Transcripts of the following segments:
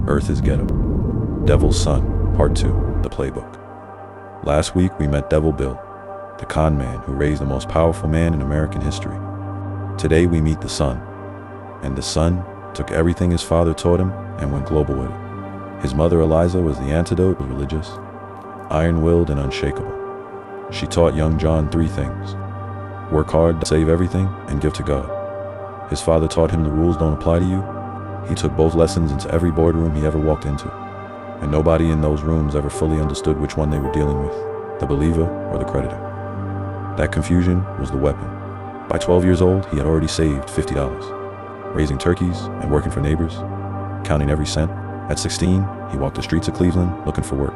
Earth is Ghetto. Devil's Son, Part 2, The Playbook. Last week we met Devil Bill, the con man who raised the most powerful man in American history. Today we meet the son, and the son took everything his father taught him and went global with it. His mother Eliza was the antidote, religious, iron-willed and unshakable. She taught young John 3 things: work hard, save everything, and give to God. His father taught him the rules don't apply to you. He took both lessons into every boardroom he ever walked into, and nobody in those rooms ever fully understood which one they were dealing with, the believer or the creditor. That confusion was the weapon. By 12 years old, he had already saved $50, raising turkeys and working for neighbors, counting every cent. At 16, he walked the streets of Cleveland looking for work.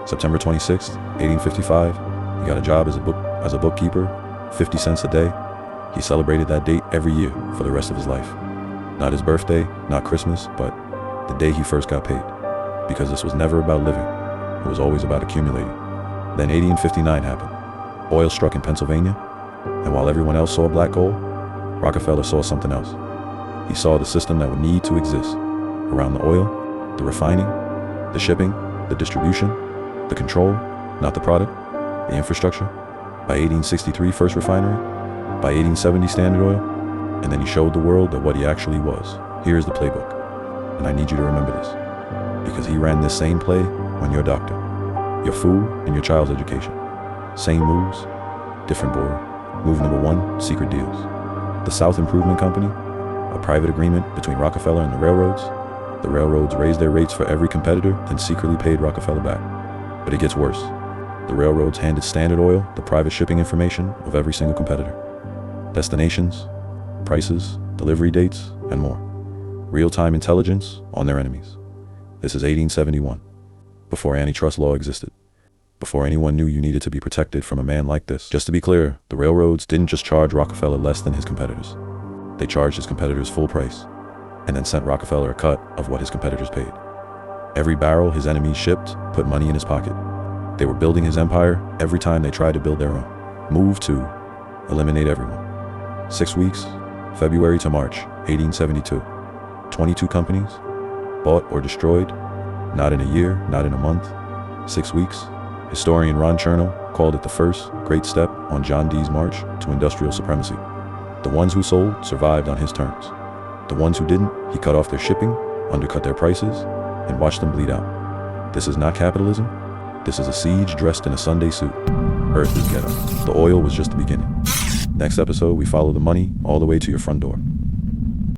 September 26, 1855, he got a job as a bookkeeper, 50 cents a day. He celebrated that date every year for the rest of his life. Not his birthday, not Christmas, but the day he first got paid. Because this was never about living, it was always about accumulating. Then 1859 happened. Oil struck in Pennsylvania, and while everyone else saw black gold, Rockefeller saw something else. He saw the system that would need to exist around the oil, the refining, the shipping, the distribution, the control, not the product, the infrastructure. By 1863, first refinery. By 1870, Standard Oil. And then he showed the world that what he actually was. Here's the playbook. And I need you to remember this, because he ran this same play on your doctor, your food, and your child's education. Same moves, different board. Move number 1, secret deals. The South Improvement Company, a private agreement between Rockefeller and the railroads. The railroads raised their rates for every competitor, then secretly paid Rockefeller back. But it gets worse. The railroads handed Standard Oil the private shipping information of every single competitor. Destinations, prices, delivery dates, and more. Real-time intelligence on their enemies. This is 1871, before antitrust law existed. Before anyone knew you needed to be protected from a man like this. Just to be clear, the railroads didn't just charge Rockefeller less than his competitors. They charged his competitors full price, and then sent Rockefeller a cut of what his competitors paid. Every barrel his enemies shipped put money in his pocket. They were building his empire every time they tried to build their own. Move to eliminate everyone. 6 weeks, February to March, 1872. 22 companies, bought or destroyed, not in a year, not in a month, 6 weeks. Historian Ron Chernow called it the first great step on John D's march to industrial supremacy. The ones who sold survived on his terms. The ones who didn't, he cut off their shipping, undercut their prices, and watched them bleed out. This is not capitalism. This is a siege dressed in a Sunday suit. Earth is Ghetto. The oil was just the beginning. Next episode, we follow the money all the way to your front door.